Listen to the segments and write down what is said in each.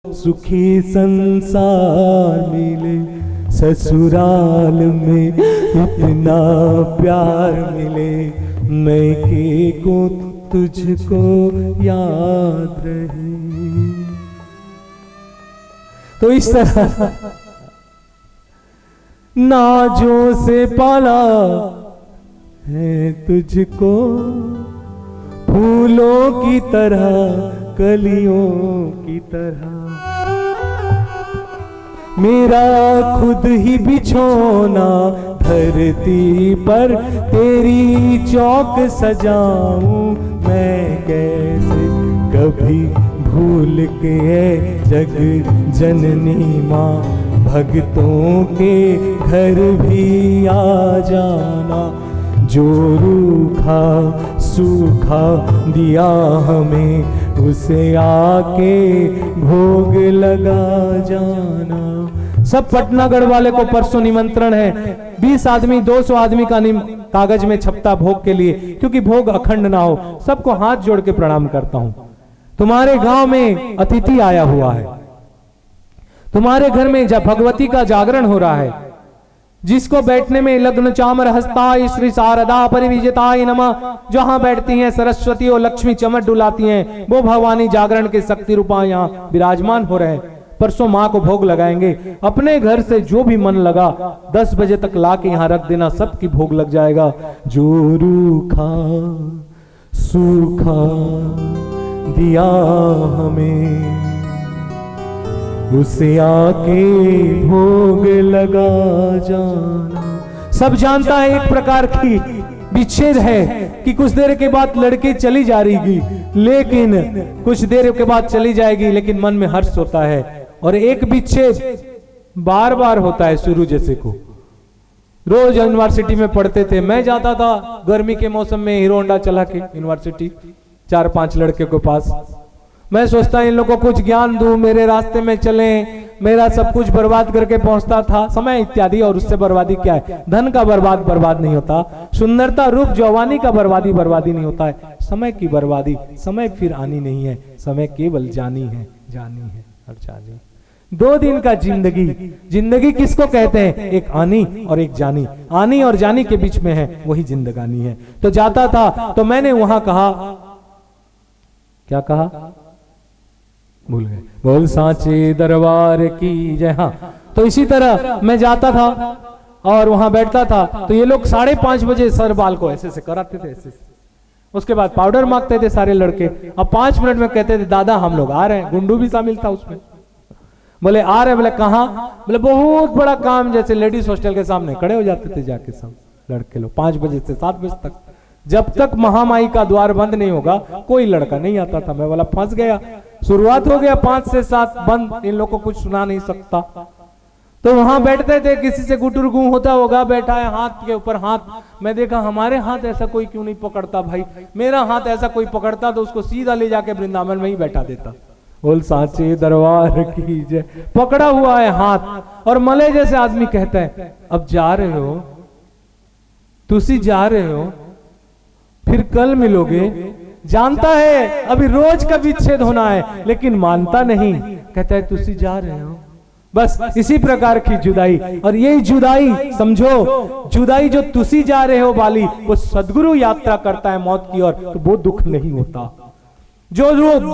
सुखी संसार मिले, ससुराल में इतना प्यार मिले, मैं के को तुझको याद रहे। तो इस तरह नाजों से पाला है तुझको, फूलों की तरह कलियों की तरह, मेरा खुद ही बिछोना धरती पर तेरी चौक सजाऊं मैं कैसे, कभी भूल के जग जननी माँ भक्तों के घर भी आ जाना, जो रूखा सूखा दिया हमें उसे आके भोग लगा जाना। सब पटनागढ़ वाले को परसों निमंत्रण है, 20 आदमी 200 आदमी का कागज में छपता भोग के लिए, क्योंकि भोग अखंड ना हो। सबको हाथ जोड़ के प्रणाम करता हूं। तुम्हारे गांव में अतिथि आया हुआ है, तुम्हारे घर में जब भगवती का जागरण हो रहा है, जिसको बैठने में लग्न चामर हस्ताय श्री शारदा परिविजताय नमः, जहां बैठती हैं सरस्वती और लक्ष्मी चमट डुलाती हैं, वो भवानी जागरण के शक्ति रूपा यहाँ विराजमान हो रहे हैं। परसों माँ को भोग लगाएंगे। अपने घर से जो भी मन लगा 10 बजे तक ला के यहाँ रख देना, सबकी भोग लग जाएगा। जो रूखा सूखा दिया हमें उसे आके भोग लगा जाना। सब जानता है एक प्रकार की विच्छेद है कि कुछ देर के बाद लड़के चली जा रही, लेकिन कुछ देर के बाद चली जाएगी, लेकिन मन में हर्ष होता है। और एक विच्छेद बार बार होता है, शुरू जैसे को। रोज यूनिवर्सिटी में पढ़ते थे, मैं जाता था गर्मी के मौसम में हीरो होंडा चला के यूनिवर्सिटी 4-5 लड़के के पास। मैं सोचता इन लोगों को कुछ ज्ञान दूं, मेरे रास्ते में चलें, मेरा सब कुछ बर्बाद करके पहुंचता था, समय इत्यादि। और उससे बर्बादी क्या है? धन का बर्बाद नहीं होता, सुंदरता रूप जवानी का बर्बादी नहीं होता है। समय की बर्बादी, समय फिर आनी नहीं है, समय केवल जानी है और जानी। 2 दिन का जिंदगी किसको कहते हैं? एक आनी और एक जानी। आनी और जानी के बीच में है, वही जिंदगानी है। तो जाता था तो मैंने वहां कहा, क्या कहा भूल गए, बोल सांचे दरबार की जय। हाँ, तो इसी तरह मैं जाता था और वहां बैठता था, तो ये लोग 5:30 बजे सर बाल को ऐसे से कराते थे, ऐसे से। उसके बाद पाउडर मांगते थे सारे लड़के। अब 5 मिनट में कहते थे दादा हम लोग आ रहे हैं। गुंडू भी शामिल था उसमें। बोले आ रहे हैं, बोले कहाँ? बोले बहुत बड़ा काम, जैसे लेडीज हॉस्टल के सामने खड़े हो जाते थे जाके सब लड़के लोग 5 बजे से 7 बजे तक। जब तक महामाई का द्वार बंद नहीं होगा कोई लड़का नहीं आता था। मैं बोला फंस गया। शुरुआत हो गया 5 से 7 बंद, इन लोगों को कुछ सुना नहीं सकता। तो वहां बैठते थे, किसी से गुटुरगू होता होगा, बैठा है हाथ के ऊपर हाथ। मैं देखा हमारे हाथ ऐसा कोई क्यों नहीं पकड़ता भाई, मेरा हाथ ऐसा कोई पकड़ता तो उसको सीधा ले जाके वृंदावन में ही बैठा देता। बोल सांचे दरबार की जय। पकड़ा हुआ है हाथ। और मले जैसे आदमी कहता है अब जा रहे हो, तुसी जा रहे हो, फिर कल मिलोगे। जानता है अभी रोज का विच्छेद होना है, लेकिन मानता नहीं, कहता है तुसी जा रहे हो। बस इसी प्रकार की जुदाई। और यही जुदाई समझो, जुदाई जो तुसी जा रहे हो वाली, वो सदगुरु यात्रा करता है मौत की ओर, तो वो दुख नहीं होता। जो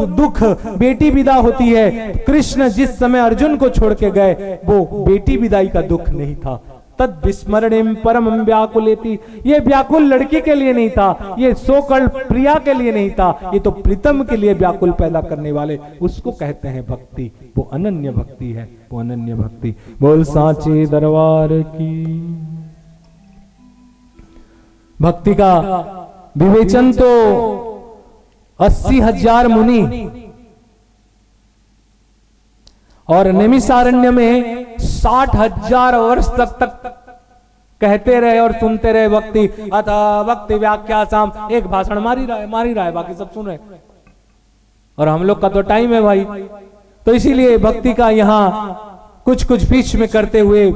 दुख बेटी विदा होती है, कृष्ण जिस समय अर्जुन को छोड़ के गए, वो बेटी विदाई का दुख नहीं था। तद विस्मरणिम परम व्याकुलेति, ये व्याकुल लड़की के लिए नहीं था, ये सोकल प्रिया के लिए नहीं था, ये तो प्रीतम के लिए व्याकुल पैदा करने वाले, उसको कहते हैं भक्ति। वो अनन्य भक्ति है, वो अनन्य भक्ति। बोल सांचे दरबार की। भक्ति का विवेचन तो 80,000 मुनि और नैमिषारण्य में 60,000 वर्ष तक कहते रहे और सुनते रहे भक्ति। अतः भक्ति व्याख्या साम, एक भाषण मारी रहा है, बाकी सब सुन रहे। और हम लोग का तो टाइम है भाई, तो इसीलिए भक्ति का यहाँ कुछ बीच में करते हुए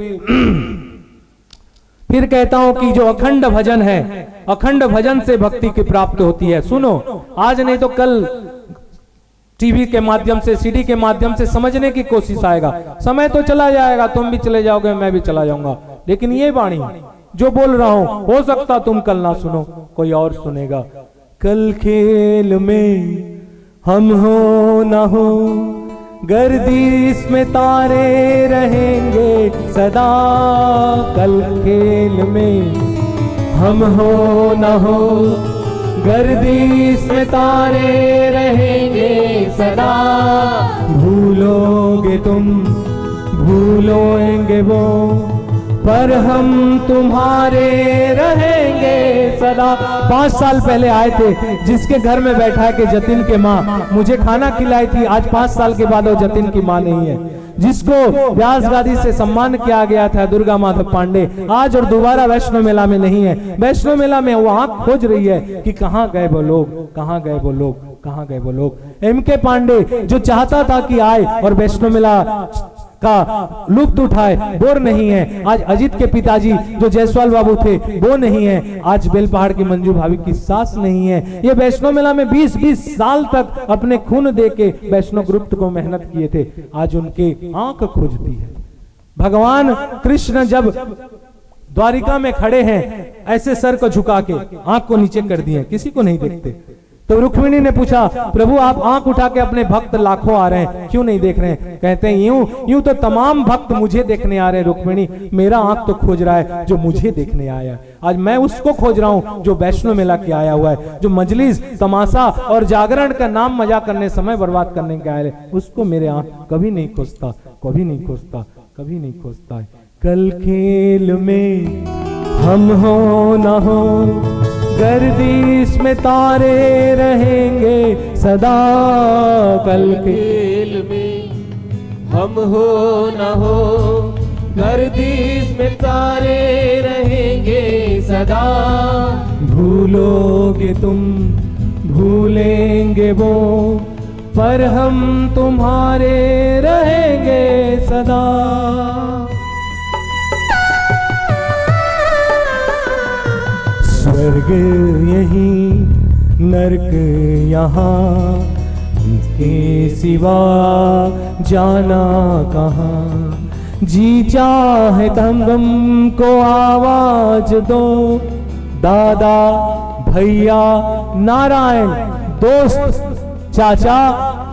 फिर कहता हूं कि जो अखंड भजन है, अखंड भजन से भक्ति की प्राप्त होती है। सुनो, आज नहीं तो कल टीवी के माध्यम से, सीडी के माध्यम से समझने की कोशिश आएगा। समय तो चला जाएगा, तुम भी चले जाओगे, मैं भी चला जाऊंगा, लेकिन ये वाणी जो बोल रहा हूं, हो सकता तुम कल ना सुनो, कोई और सुनेगा। कल खेल में हम हो ना हो, गर्दिश में तारे रहेंगे सदा। कल खेल में हम हो ना हो, गर्दिश में तारे रहेंगे सदा। भूलोगे तुम, भूलोगे वो, पर हम तुम्हारे रहेंगे सदा। 5 साल पहले आए थे, जिसके घर में बैठा के जतिन के माँ मुझे खाना खिलाई थी, आज 5 साल के बाद वो जतिन की माँ नहीं है। जिसको व्यास गादी से सम्मान किया गया था, दुर्गा माधव पांडे, आज और दोबारा वैष्णो मेला में नहीं है। वैष्णो मेला में वो आंख खोज रही है कि कहाँ गए वो लोग, कहाँ गए वो लोग, कहाँ गए वो लोग। एमके पांडे जो चाहता था कि आए और वैष्णो मेला का लुत्फ उठाए, वो नहीं है। आज अजीत के पिताजी जो जायसवाल बाबू थे, वो नहीं है। आज बेलपहाड़ की मंजू भाभी की सास नहीं है। ये वैष्णो मेला में 20-20 साल तक अपने खून दे के वैष्णो ग्रुप को मेहनत किए थे, आज उनके आंख खोजती है। भगवान कृष्ण जब द्वारिका में खड़े हैं, ऐसे सर को झुका के आंख को नीचे कर दिए, किसी को नहीं देखते। तो रुक्मिणी ने पूछा, प्रभु आप आंख उठा के, अपने भक्त लाखों आ रहे हैं, क्यों नहीं देख रहे हैं? कहते हैं यूं तो तमाम भक्त मुझे देखने आ रहे हैं रुक्मिणी, मेरा आंख तो खोज रहा है जो मुझे देखने आया है। आज मैं उसको खोज रहा हूं जो वैष्णो मेला के आया हुआ है, जो मजलिस, तमाशा और जागरण का नाम मजा करने, समय बर्बाद करने के आए हैं, उसको मेरे आंख कभी नहीं खोजता, कभी नहीं खोजता, कभी नहीं खोजता है। कल खेल में हम हो ना हो, गर्दिश में तारे रहेंगे सदा। कल खेल में हम हो ना हो, गर्दिश में तारे रहेंगे सदा। भूलोगे तुम, भूलेंगे वो, पर हम तुम्हारे रहेंगे सदा। स्वर्ग यहीं, नरक यहाँ, इसके सिवा जाना कहाँ। जी चाहे तम को आवाज दो, दादा, भैया, नारायण, दोस्त, चाचा,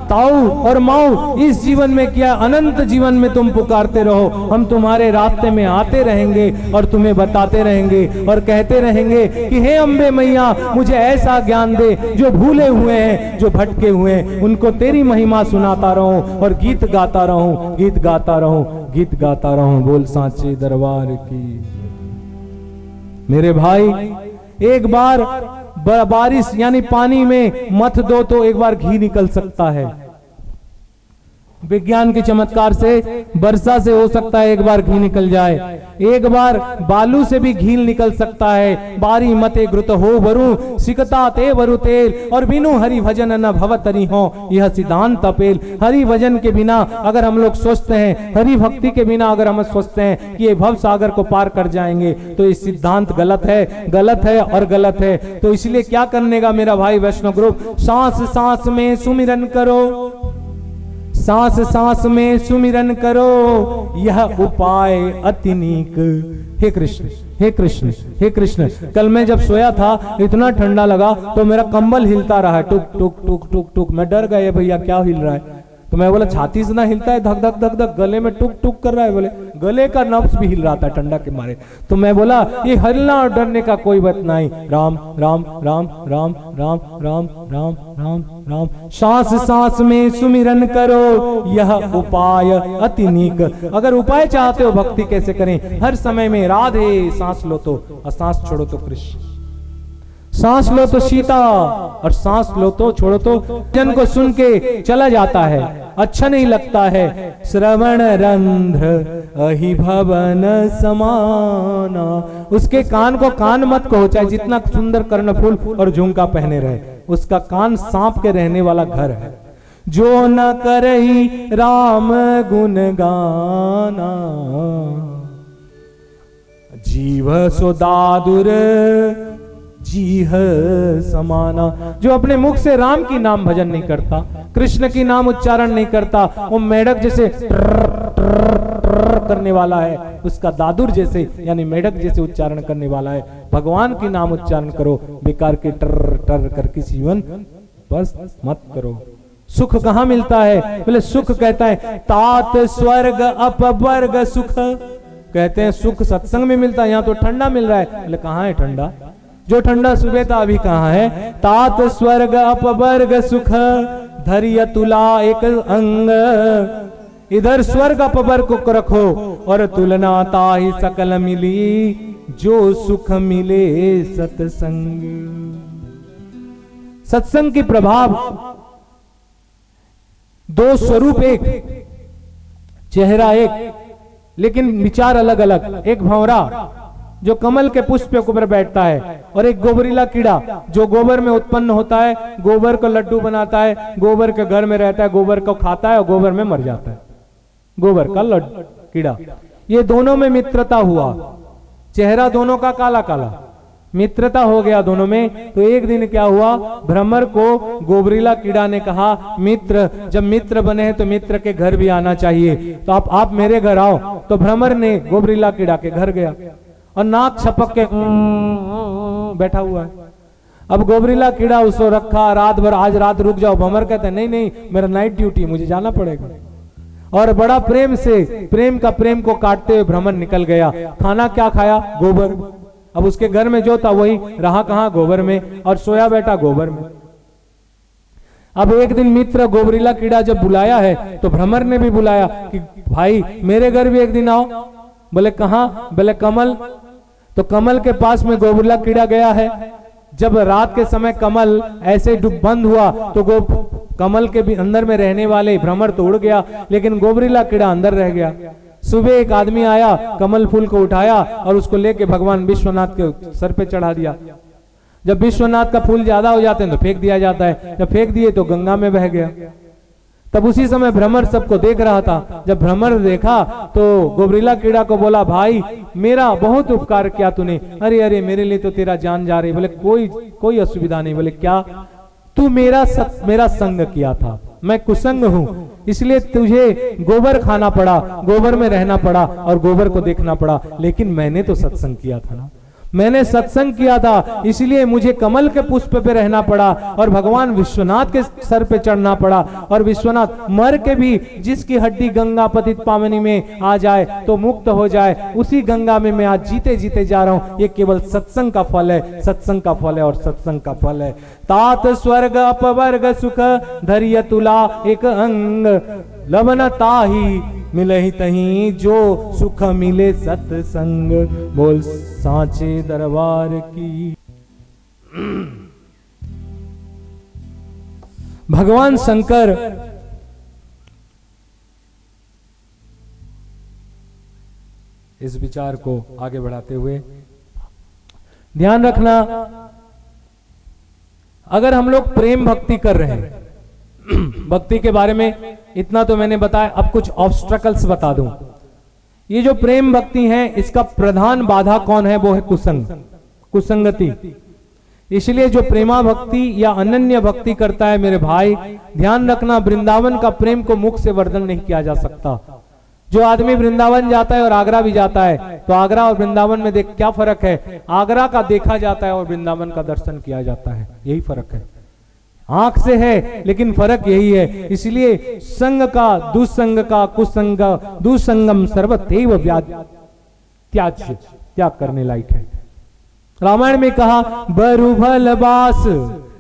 ताऊ और माऊ, इस जीवन में क्या अनंत जीवन में तुम पुकारते रहो, हम तुम्हारे रास्ते में आते रहेंगे और तुम्हें बताते रहेंगे और कहते रहेंगे कि हे अम्बे मैया, मुझे ऐसा ज्ञान दे, जो भूले हुए हैं, जो भटके हुए हैं, उनको तेरी महिमा सुनाता रहूं और गीत गाता रहूं, गीत गाता रहूं, गीत गाता रहूं। बोल सांचे दरबार की। मेरे भाई, एक बार बारिश यानी पानी में मत दो तो एक बार घी निकल सकता है। विज्ञान के चमत्कार से वर्षा से हो सकता है एक बार घी निकल जाए, एक बार बालू से भी घी निकल सकता है। बारी मते घृत हो वरु, सिकता ते वरु तेल, और बिनु हरि भजन न भवतरी हो, यह सिद्धांत अपेल। हरि भजन के बिना अगर हम लोग सोचते हैं, हरि भक्ति के बिना अगर हम सोचते हैं कि ये भव सागर को पार कर जाएंगे, तो ये सिद्धांत गलत है, गलत है और गलत है। तो इसलिए क्या करने का मेरा भाई वैष्णव ग्रुप, सांस सांस में सुमिरन करो, सांस सांस में सुमिरन करो, यह उपाय अति नीक। हे कृष्ण, हे कृष्ण, हे कृष्ण। कल मैं जब सोया था, इतना ठंडा लगा तो मेरा कंबल हिलता रहा है, टुक टुक टुक टुक टुक। मैं डर गया भैया क्या हिल रहा है, तो मैं बोला छाती से ना हिलता है, धक धक धक धक गले में टुक टुक कर रहा है। बोले गले का नब्ज भी हिल रहा था ठंडा के मारे। तो मैं बोला ये हिलना और डरने का कोई बात नहीं, राम राम राम राम राम राम राम राम राम, सांस सांस में सुमिरन करो, यह उपाय अति नीक। अगर उपाय चाहते हो भक्ति कैसे करें, हर समय में राधे, सांस लो तो, और सांस छोड़ो तो कृष्ण, सांस लो तो सीता, और सांस लो तो छोड़ो तो। जन को सुन के चला जाता है, अच्छा नहीं लगता है। श्रवण रंध्र अहि भवन समाना, उसके कान को कान मत कहो, चाहे जितना सुंदर कर्णफूल और झुमका पहने रहे, उसका कान सांप के रहने वाला घर है। जो न करही राम गुण गाना, जीव सो दादुर जीह समाना। जो अपने मुख से राम की नाम भजन नहीं करता, कृष्ण की नाम उच्चारण नहीं करता, वो मेढक जैसे करने वाला है, उसका दादुर जैसे यानी मेढक जैसे उच्चारण करने वाला है। भगवान की नाम उच्चारण करो, बेकार के टर टर करके जीवन बस मत करो। सुख कहाँ मिलता है? बोले सुख कहता है तात स्वर्ग अपवर्ग सुख, कहते हैं सुख सत्संग में मिलता है, यहाँ तो ठंडा मिल रहा है। बोले कहाँ है ठंडा? जो ठंडा सुबह था अभी कहाँ है? तात स्वर्ग अपवर्ग सुख धैर्य तुला एक अंग, इधर स्वर्ग अपवर्ग को रखो और तुलना ताहि सकल मिली, जो सुख मिले सत्संग। सत्संग की प्रभाव दो स्वरूप एक, चेहरा एक, लेकिन विचार अलग अलग। एक भंवरा जो कमल के पुष्प के ऊपर बैठता है, और एक गोबरीला कीड़ा जो गोबर में उत्पन्न होता है, गोबर को लड्डू बनाता है, गोबर के घर में रहता है, गोबर को खाता है और गोबर में मर जाता है, गोबर का लड्डू कीड़ा। ये दोनों में मित्रता हुआ, चेहरा दोनों का काला काला, मित्रता हो गया दोनों में। तो एक दिन क्या हुआ, भ्रमर को गोबरीला कीड़ा ने कहा मित्र, जब मित्र बने हैं तो मित्र के घर भी आना चाहिए, तो आप मेरे घर आओ। तो भ्रमर ने गोबरीला कीड़ा के घर गया और नाक छपक के बैठा हुआ है। अब गोबरीला कीड़ा उसको रखा रात भर, आज रात रुक जाओ। भ्रमर कहते हैं नहीं नहीं, मेरा नाइट ड्यूटी, मुझे जाना पड़ेगा। और बड़ा प्रेम से, प्रेम का प्रेम को काटते हुए भ्रमर निकल गया। खाना क्या खाया? गोबर। अब उसके घर में जो था वही रहा, कहां? गोबर में, और सोया बैठा गोबर में। अब एक दिन मित्र गोबरीला कीड़ा जब बुलाया है तो भ्रमर ने भी बुलाया कि भाई मेरे घर भी एक दिन आओ। बोले कहां? बोले कमल। तो कमल के पास में गोबरीला कीड़ा गया है। जब रात के समय कमल ऐसे बंद हुआ तो कमल के भी अंदर में रहने वाले भ्रमर तो उड़ गया, लेकिन गोबरीला कीड़ा अंदर रह गया। सुबह एक आदमी आया, कमल फूल को उठाया और उसको लेके भगवान विश्वनाथ के सर पे चढ़ा दिया। जब विश्वनाथ का फूल ज्यादा हो जाते हैं तो फेंक दिया जाता है, जब फेंक दिए तो गंगा में बह गया। तब उसी समय भ्रमर सबको देख रहा था। जब भ्रमर देखा तो गोबरीला कीड़ा को बोला भाई मेरा बहुत उपकार किया तूने। अरे अरे मेरे लिए तो तेरा जान जा रही। बोले कोई असुविधा नहीं। बोले क्या? तू मेरा संग किया था, मैं कुसंग हूं, इसलिए तुझे गोबर खाना पड़ा, गोबर में रहना पड़ा और गोबर को देखना पड़ा, लेकिन मैंने तो सत्संग किया था ना, मैंने सत्संग किया था, इसलिए मुझे कमल के पुष्प पे रहना पड़ा और भगवान विश्वनाथ के सर पे चढ़ना पड़ा। और विश्वनाथ मर के भी जिसकी हड्डी गंगा पतित पावनी में आ जाए तो मुक्त हो जाए, उसी गंगा में मैं आज जीते जीते जा रहा हूं। ये केवल सत्संग का फल है, सत्संग का फल है और सत्संग का फल है। तात स्वर्ग अपवर्ग सुख धैर्य तुला एक अंग, लवन ताही मिलहि तहीं जो सुख मिले सत्संग। बोल सांचे दरबार की। भगवान शंकर इस विचार को आगे बढ़ाते हुए ध्यान रखना, अगर हम लोग प्रेम भक्ति कर रहे हैं, भक्ति के बारे में इतना तो मैंने बताया, अब कुछ ऑब्स्ट्रकल्स बता दूं। ये जो प्रेम भक्ति है इसका प्रधान बाधा कौन है? वो है कुसंग, कुसंगति। इसलिए जो प्रेमा भक्ति या अनन्य भक्ति करता है मेरे भाई, ध्यान रखना वृंदावन का प्रेम को मुख से वर्णन नहीं किया जा सकता। जो आदमी वृंदावन जाता है और आगरा भी जाता है तो आगरा और वृंदावन में देख क्या फर्क है? आगरा का देखा जाता है और वृंदावन का दर्शन किया जाता है, यही फर्क है। आंख से है लेकिन फर्क यही है। इसलिए संग का, दुसंग का, कुसंग, दुसंगम सर्वतैव त्याज्य, त्याग करने लायक है। रामायण में कहा बरु भल बास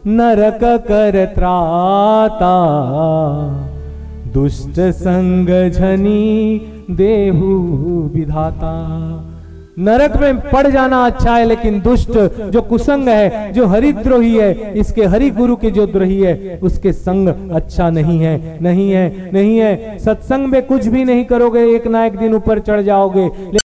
नरक कर त्राता, दुष्ट संग झनी देहु विधाता। नरक में पड़ जाना अच्छा है, लेकिन दुष्ट जो कुसंग है, जो हरिद्रोही है, इसके हरि गुरु के जो द्रोही है उसके संग अच्छा नहीं है, नहीं है, नहीं है। सत्संग में कुछ भी नहीं करोगे, एक ना एक दिन ऊपर चढ़ जाओगे।